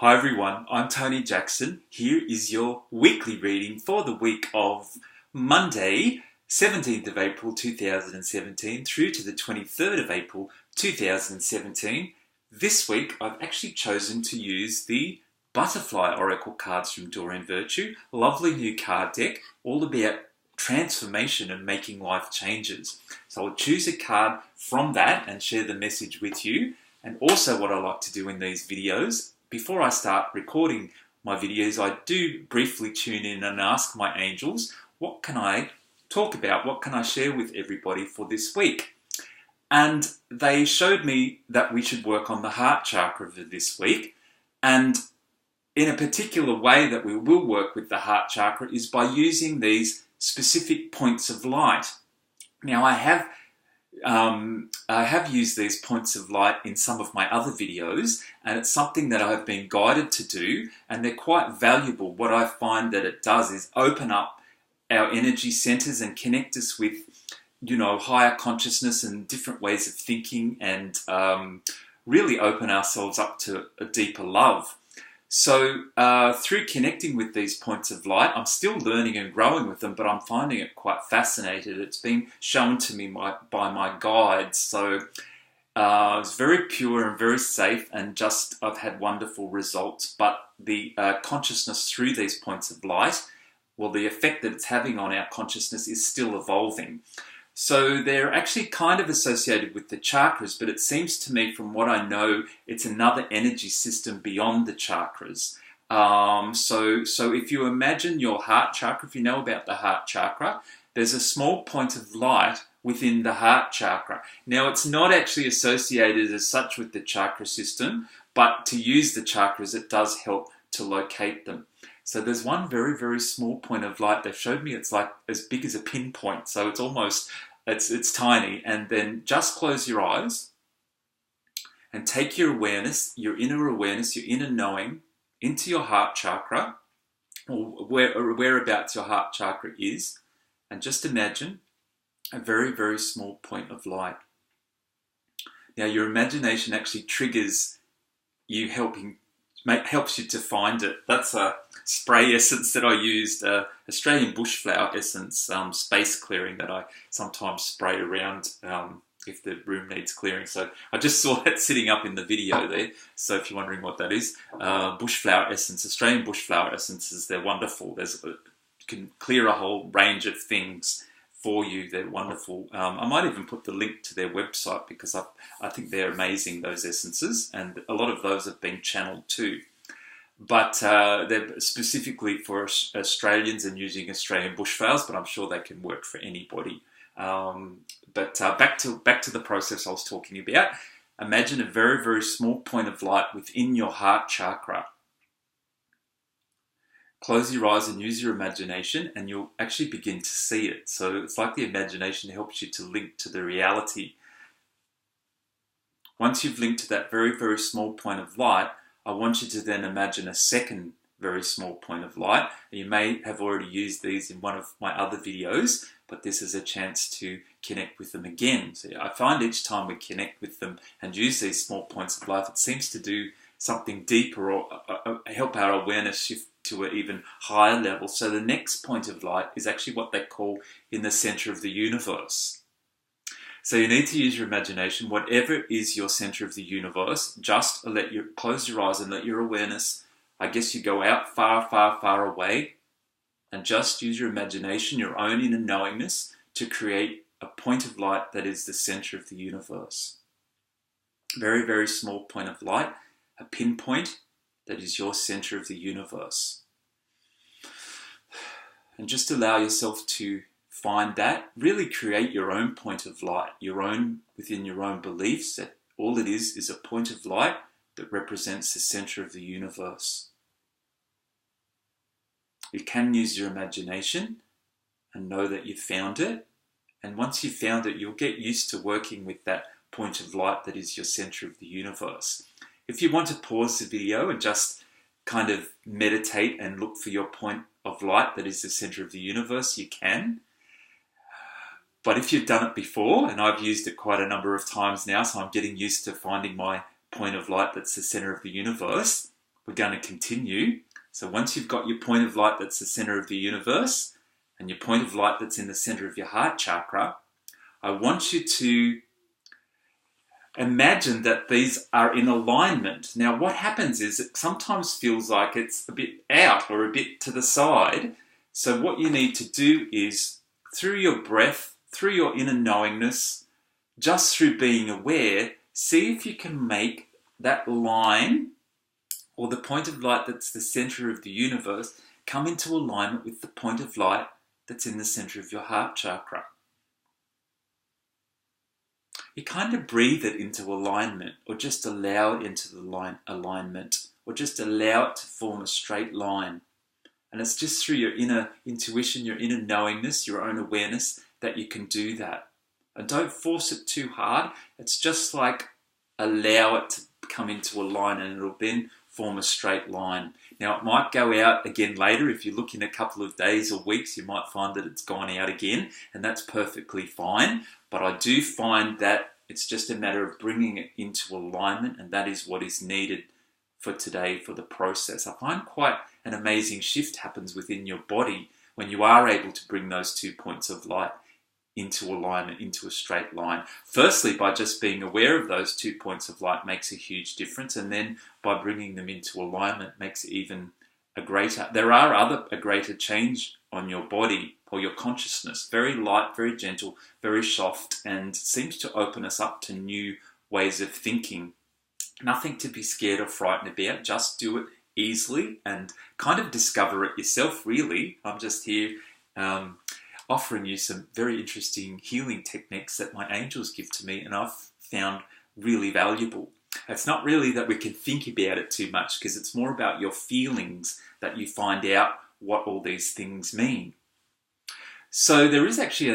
Hi everyone, I'm Tony Jackson. Here is your weekly reading for the week of Monday, 17th of April 2017 through to the 23rd of April 2017. This week I've actually chosen to use the Butterfly Oracle cards from Doreen Virtue. Lovely new card deck, all about transformation and making life changes. So I'll choose a card from that and share the message with you. And also what I like to do in these videos, before I start recording my videos, I do briefly tune in and ask my angels, what can I talk about? What can I share with everybody for this week? And they showed me that we should work on the heart chakra for this week. And in a particular way that we will work with the heart chakra is by using these specific points of light. Now I have used these points of light in some of my other videos, and it's something that I've been guided to do, and they're quite valuable. What I find that it does is open up our energy centers and connect us with, higher consciousness and different ways of thinking, and really open ourselves up to a deeper love. So through connecting with these points of light, I'm still learning and growing with them, but I'm finding it quite fascinating. It's been shown to me by my guides. So it's very pure and very safe, and I've had wonderful results. But the consciousness through these points of light, well, the effect that it's having on our consciousness is still evolving. So they're actually kind of associated with the chakras, but it seems to me, from what I know, it's another energy system beyond the chakras. So if you imagine your heart chakra, if you know about the heart chakra, there's a small point of light within the heart chakra. Now, it's not actually associated as such with the chakra system, but to use the chakras, it does help to locate them. So there's one very, very small point of light. They showed me it's like as big as a pinpoint. So it's almost, it's tiny. And then just close your eyes and take your awareness, your inner knowing, into your heart chakra, or whereabouts your heart chakra is. And just imagine a very, very small point of light. Now your imagination actually triggers you helps you to find it. That's a spray essence that I used, Australian bushflower essence, space clearing, that I sometimes spray around if the room needs clearing. So I just saw that sitting up in the video there. So if you're wondering what that is, bushflower essence, Australian bushflower essences, they're wonderful. You can clear a whole range of things for you. They're wonderful. I might even put the link to their website, because I think they're amazing, those essences, and a lot of those have been channeled too. But they're specifically for Australians and using Australian bushflowers, but I'm sure they can work for anybody. But back to the process I was talking about. Imagine a very, very small point of light within your heart chakra. Close your eyes and use your imagination, and you'll actually begin to see it. So it's like the imagination helps you to link to the reality. Once you've linked to that very, very small point of light, I want you to then imagine a second very small point of light. You may have already used these in one of my other videos, but this is a chance to connect with them again. So I find each time we connect with them and use these small points of light, it seems to do something deeper, or help our awareness shift to an even higher level. So the next point of light is actually what they call in the center of the universe. So you need to use your imagination. Whatever is your center of the universe, just close your eyes and let your awareness, I guess, you go out far, far, far away, and just use your imagination, your own inner knowingness, to create a point of light that is the center of the universe. Very, very small point of light, a pinpoint that is your center of the universe. And just allow yourself to find that. Really create your own point of light, within your own beliefs, that all it is a point of light that represents the center of the universe. You can use your imagination and know that you've found it. And once you've found it, you'll get used to working with that point of light that is your center of the universe. If you want to pause the video and just kind of meditate and look for your point of light that is the center of the universe, you can. But if you've done it before, and I've used it quite a number of times now, so I'm getting used to finding my point of light that's the center of the universe, we're going to continue. So once you've got your point of light that's the center of the universe and your point of light that's in the center of your heart chakra, I want you to imagine that these are in alignment. Now, what happens is it sometimes feels like it's a bit out or a bit to the side. So what you need to do is, through your breath, through your inner knowingness, just through being aware, see if you can make that line or the point of light that's the center of the universe come into alignment with the point of light that's in the center of your heart chakra. You kind of breathe it into alignment, or just allow it into the alignment, or just allow it to form a straight line. And it's just through your inner intuition, your inner knowingness, your own awareness that you can do that. And don't force it too hard. It's just like allow it to come into a line, and it'll then form a straight line. Now, it might go out again later. If you look in a couple of days or weeks, you might find that it's gone out again, and that's perfectly fine. But I do find that it's just a matter of bringing it into alignment, and that is what is needed for today for the process. I find quite an amazing shift happens within your body when you are able to bring those 2 points of light into alignment, into a straight line. Firstly, by just being aware of those 2 points of light makes a huge difference, and then by bringing them into alignment makes it even a greater change on your body or your consciousness. Very light, very gentle, very soft, and seems to open us up to new ways of thinking. Nothing to be scared or frightened about. Just do it easily and kind of discover it yourself, really. I'm just here offering you some very interesting healing techniques that my angels give to me, and I've found really valuable. It's not really that we can think about it too much, because it's more about your feelings that you find out what all these things mean. So there is actually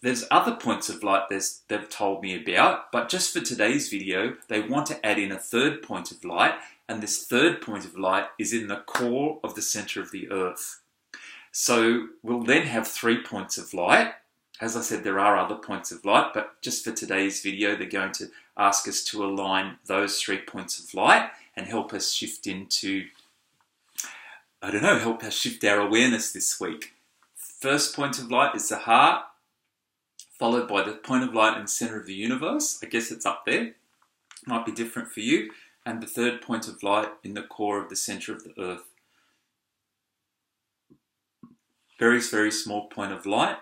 there's other points of light they've told me about, but just for today's video, they want to add in a third point of light, and this third point of light is in the core of the center of the earth. So we'll then have 3 points of light. As I said, there are other points of light, but just for today's video, they're going to ask us to align those 3 points of light and help us shift into, help us shift our awareness this week. First point of light is the heart, followed by the point of light in the center of the universe. I guess it's up there. Might be different for you. And the third point of light in the core of the center of the earth. Very, very small point of light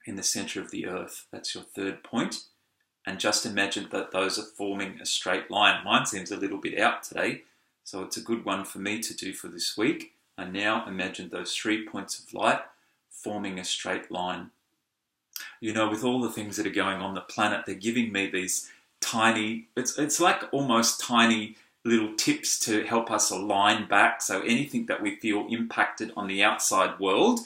in the center of the earth. That's your third point. And just imagine that those are forming a straight line. Mine seems a little bit out today, so it's a good one for me to do for this week. And now imagine those 3 points of light forming a straight line. With all the things that are going on the planet, they're giving me these tiny, it's like almost tiny little tips to help us align back. So anything that we feel impacted on the outside world,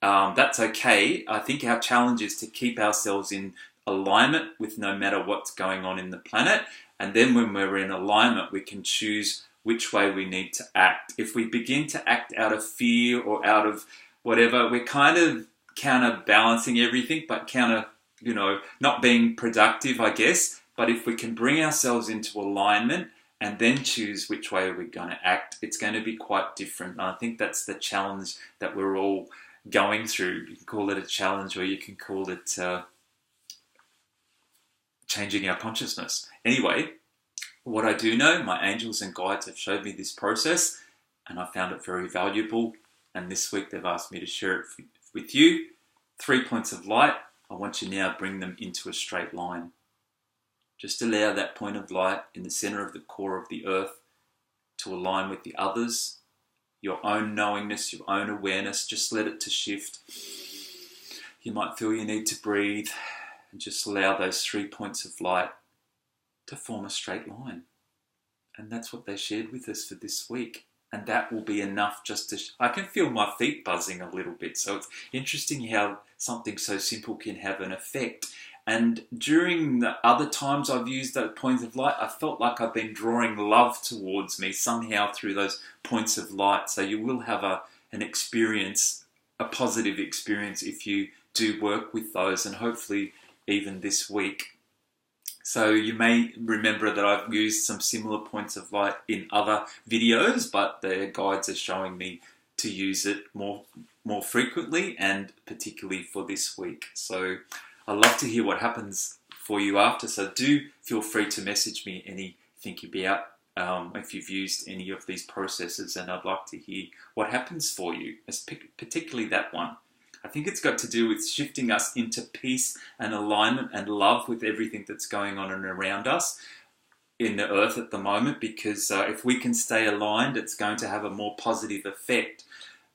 that's okay. I think our challenge is to keep ourselves in alignment with no matter what's going on in the planet. And then when we're in alignment, we can choose which way we need to act. If we begin to act out of fear or out of whatever, we're kind of counterbalancing everything, but not being productive, I guess. But if we can bring ourselves into alignment and then choose which way we're going to act, it's going to be quite different. And I think that's the challenge that we're all going through. You can call it a challenge, or you can call it changing our consciousness. Anyway, what I do know, my angels and guides have showed me this process, and I found it very valuable. And this week they've asked me to share it with you. 3 points of light. I want you now to bring them into a straight line. Just allow that point of light in the center of the core of the earth to align with the others, your own knowingness, your own awareness. Just let it to shift. You might feel you need to breathe, and just allow those 3 points of light to form a straight line. And that's what they shared with us for this week. And that will be enough just to... I can feel my feet buzzing a little bit. So it's interesting how something so simple can have an effect. And during the other times I've used that point of light, I felt like I've been drawing love towards me somehow through those points of light. So you will have an experience, a positive experience, if you do work with those, and hopefully even this week. So you may remember that I've used some similar points of light in other videos, but the guides are showing me to use it more frequently, and particularly for this week. So I'd love to hear what happens for you after. So do feel free to message me anything about if you've used any of these processes, and I'd like to hear what happens for you, particularly that one. I think it's got to do with shifting us into peace and alignment and love with everything that's going on and around us in the earth at the moment, because if we can stay aligned, it's going to have a more positive effect.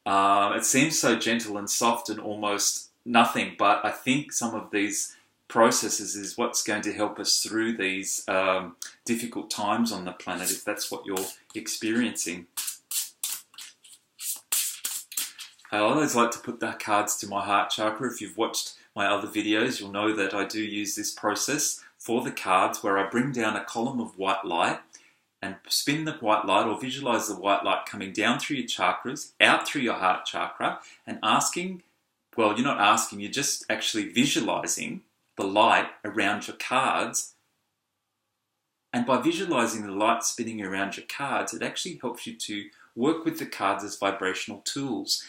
It seems so gentle and soft and almost nothing, but I think some of these processes is what's going to help us through these difficult times on the planet, if that's what you're experiencing. I always like to put the cards to my heart chakra. If you've watched my other videos, you'll know that I do use this process for the cards, where I bring down a column of white light and spin the white light, or visualize the white light coming down through your chakras, out through your heart chakra, and asking, well, you're not asking, you're just actually visualizing the light around your cards. And by visualizing the light spinning around your cards, it actually helps you to work with the cards as vibrational tools.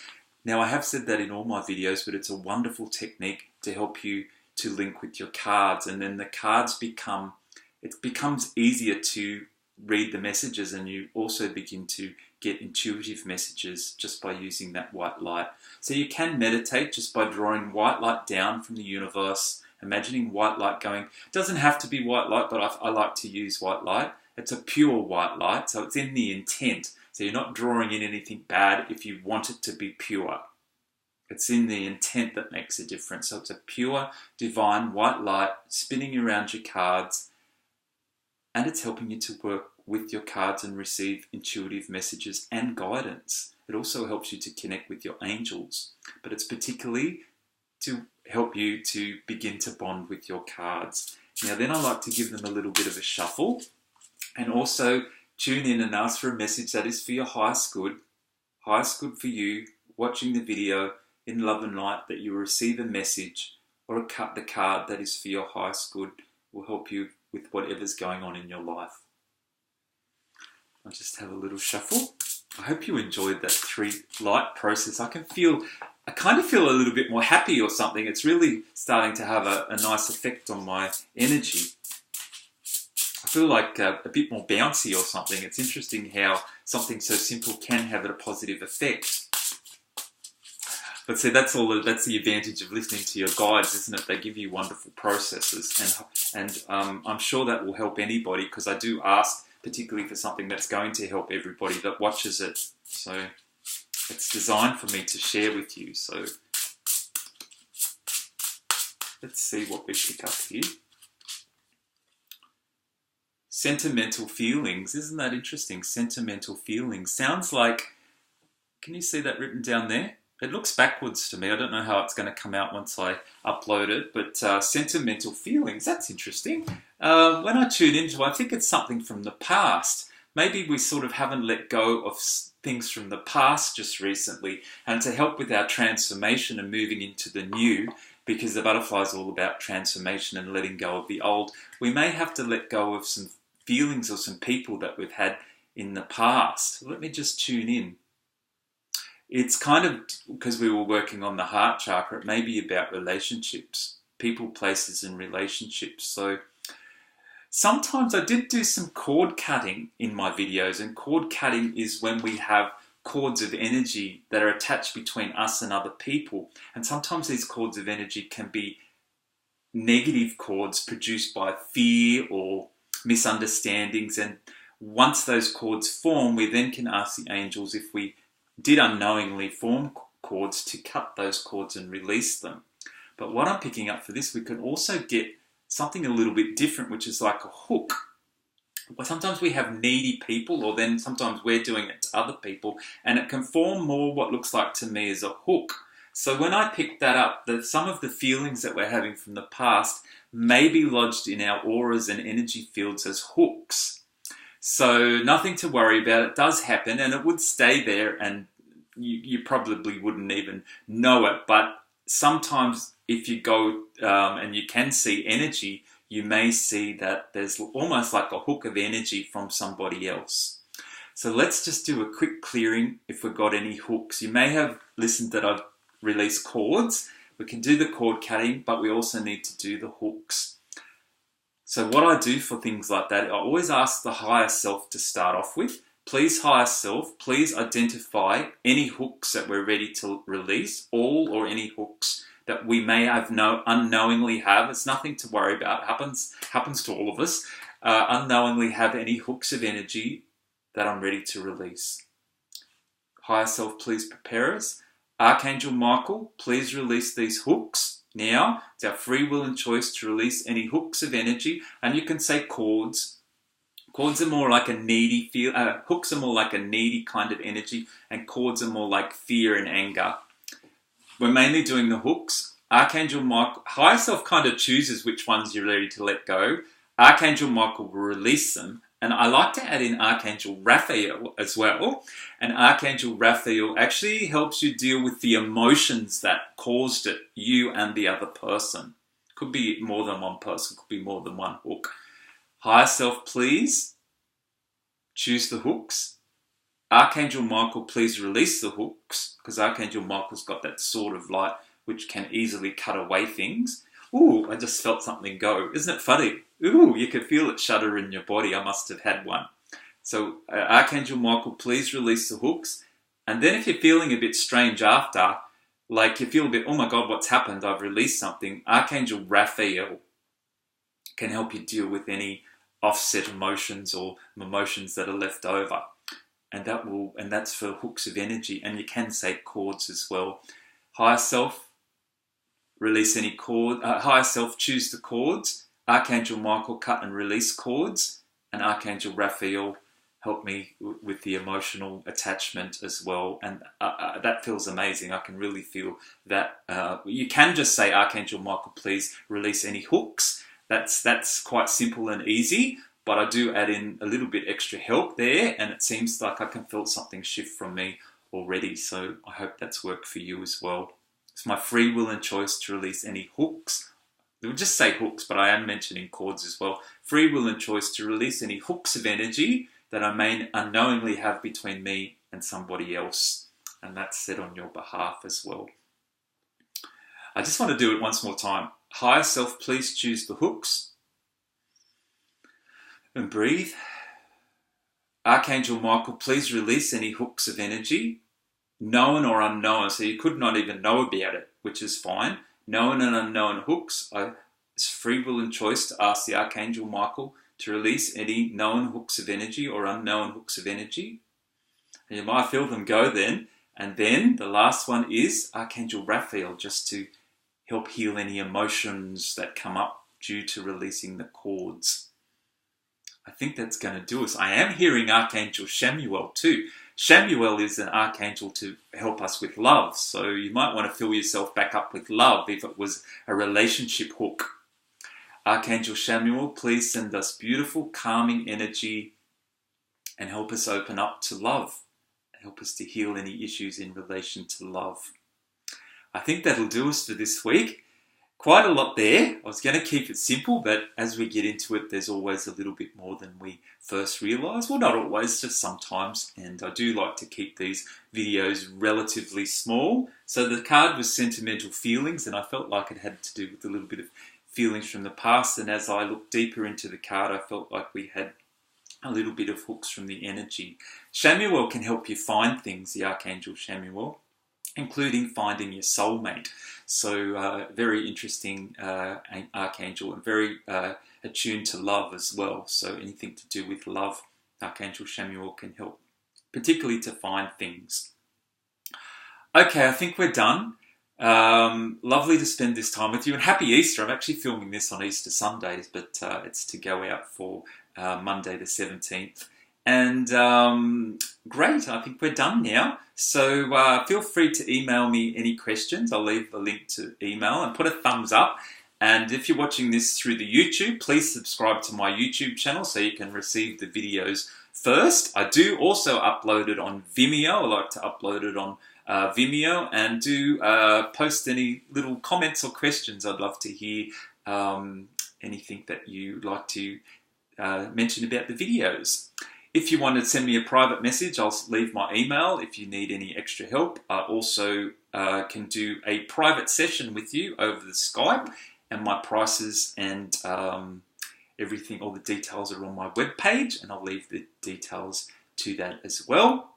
Now, I have said that in all my videos, but it's a wonderful technique to help you to link with your cards. And then the cards becomes easier to read the messages, and you also begin to get intuitive messages just by using that white light. So you can meditate just by drawing white light down from the universe, imagining white light going. It doesn't have to be white light, but I like to use white light. It's a pure white light, so it's in the intent. So you're not drawing in anything bad if you want it to be pure. It's in the intent that makes a difference. So it's a pure, divine white light spinning around your cards, and it's helping you to work with your cards and receive intuitive messages and guidance. It also helps you to connect with your angels, but it's particularly to help you to begin to bond with your cards. Now then, I like to give them a little bit of a shuffle, and also tune in and ask for a message that is for your highest good for you, watching the video in love and light, that you receive a message or the card that is for your highest good, will help you with whatever's going on in your life. I'll just have a little shuffle. I hope you enjoyed that 3 light process. I kind of feel a little bit more happy or something. It's really starting to have a nice effect on my energy. I feel like a bit more bouncy or something. It's interesting how something so simple can have a positive effect. But see, that's the advantage of listening to your guides, isn't it? They give you wonderful processes, and I'm sure that will help anybody, because I do ask particularly for something that's going to help everybody that watches it. So it's designed for me to share with you. So let's see what we pick up here. Sentimental feelings. Isn't that interesting? Sentimental feelings. Sounds like, can you see that written down there? It looks backwards to me. I don't know how it's going to come out once I upload it, but sentimental feelings, that's interesting. When I tune into it, I think it's something from the past. Maybe we sort of haven't let go of things from the past just recently, and to help with our transformation and moving into the new, because the butterfly is all about transformation and letting go of the old, we may have to let go of some feelings or some people that we've had in the past. Let me just tune in. It's kind of, because we were working on the heart chakra, it may be about relationships, people, places, and relationships. So sometimes I did do some cord cutting in my videos, and cord cutting is when we have cords of energy that are attached between us and other people. And sometimes these cords of energy can be negative cords produced by fear or misunderstandings. And once those cords form, we then can ask the angels, if we did unknowingly form cords, to cut those cords and release them. But what I'm picking up for this, we can also get something a little bit different, which is like a hook. Well, sometimes we have needy people, or then sometimes we're doing it to other people, and it can form more what looks like to me as a hook. So when I picked that up, some of the feelings that we're having from the past may be lodged in our auras and energy fields as hooks. So nothing to worry about. It does happen, and it would stay there, and you probably wouldn't even know it. But sometimes if you go and you can see energy, you may see that there's almost like a hook of energy from somebody else. So let's just do a quick clearing if we've got any hooks. You may have listened that I've released cords. We can do the cord cutting, but we also need to do the hooks. So what I do for things like that, I always ask the higher self to start off with. Please, higher self, please identify any hooks that we're ready to release, all or any hooks that we may have unknowingly have. It's nothing to worry about. Happens to all of us. Unknowingly have any hooks of energy that I'm ready to release. Higher self, please prepare us. Archangel Michael, please release these hooks. Now, it's our free will and choice to release any hooks of energy, and you can say cords. Cords are more like a needy feel. Hooks are more like a needy kind of energy, and cords are more like fear and anger. We're mainly doing the hooks. Archangel Michael, higher self kind of chooses which ones you're ready to let go. Archangel Michael will release them. And I like to add in Archangel Raphael as well. And Archangel Raphael actually helps you deal with the emotions that caused it, you and the other person. Could be more than one person, could be more than one hook. Higher self, please choose the hooks. Archangel Michael, please release the hooks, because Archangel Michael's got that sword of light which can easily cut away things. Ooh, I just felt something go. Isn't it funny? Ooh, you could feel it shudder in your body. I must have had one. So Archangel Michael, please release the hooks. And then if you're feeling a bit strange after, like you feel a bit, oh my God, what's happened? I've released something. Archangel Raphael can help you deal with any offset emotions or emotions that are left over. And that's for hooks of energy. And you can say cords as well. Higher self, release any cord. Higher self, choose the cords. Archangel Michael, cut and release cords. And Archangel Raphael, help me with the emotional attachment as well. And that feels amazing. I can really feel that. You can just say, Archangel Michael, please release any hooks. That's quite simple and easy. But I do add in a little bit extra help there. And it seems like I can feel something shift from me already. So I hope that's worked for you as well. It's my free will and choice to release any hooks. We'll just say hooks, but I am mentioning cords as well. Free will and choice to release any hooks of energy that I may unknowingly have between me and somebody else. And that's said on your behalf as well. I just want to do it once more time. Higher self, please choose the hooks. And breathe. Archangel Michael, please release any hooks of energy, known or unknown. So you could not even know about it, which is fine. Known and unknown hooks. It's free will and choice to ask the Archangel Michael to release any known hooks of energy or unknown hooks of energy. And you might feel them go then. And then the last one is Archangel Raphael, just to help heal any emotions that come up due to releasing the cords. I think that's going to do us. I am hearing Archangel Chamuel too. Chamuel is an archangel to help us with love. So you might want to fill yourself back up with love if it was a relationship hook. Archangel Chamuel, please send us beautiful, calming energy and help us open up to love. Help us to heal any issues in relation to love. I think that'll do us for this week. Quite a lot there. I was going to keep it simple, but as we get into it, there's always a little bit more than we first realise. Well, not always, just sometimes. And I do like to keep these videos relatively small. So the card was Sentimental Feelings, and I felt like it had to do with a little bit of feelings from the past. And as I looked deeper into the card, I felt like we had a little bit of hooks from the energy. Chamuel can help you find things, the Archangel Chamuel, including finding your soulmate. So very interesting archangel and very attuned to love as well. So anything to do with love, Archangel Chamuel can help, particularly to find things. Okay, I think we're done. Lovely to spend this time with you, and happy Easter. I'm actually filming this on Easter Sundays, but it's to go out for Monday the 17th. And great, I think we're done now. So feel free to email me any questions. I'll leave a link to email and put a thumbs up. And if you're watching this through the YouTube, please subscribe to my YouTube channel so you can receive the videos first. I do also upload it on Vimeo. I like to upload it on Vimeo, and do post any little comments or questions. I'd love to hear anything that you like to mention about the videos. If you want to send me a private message, I'll leave my email if you need any extra help. I also can do a private session with you over the Skype, and my prices and everything, all the details are on my webpage, and I'll leave the details to that as well.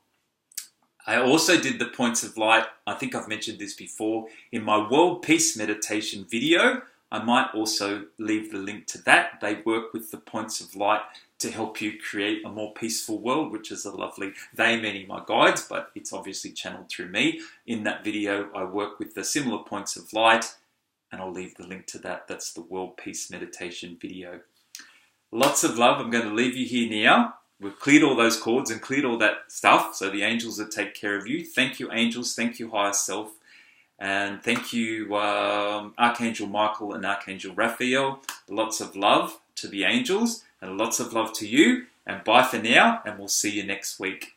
I also did the points of light. I think I've mentioned this before in my World Peace Meditation video. I might also leave the link to that. They work with the points of light to help you create a more peaceful world, which is a lovely, they meaning my guides, but it's obviously channeled through me. In that video, I work with the similar points of light, and I'll leave the link to that. That's the World Peace Meditation video. Lots of love. I'm going to leave you here now. We've cleared all those cords and cleared all that stuff, so the angels will take care of you. Thank you, angels. Thank you, higher self. And thank you, Archangel Michael and Archangel Raphael. Lots of love to the angels and lots of love to you. And bye for now, and we'll see you next week.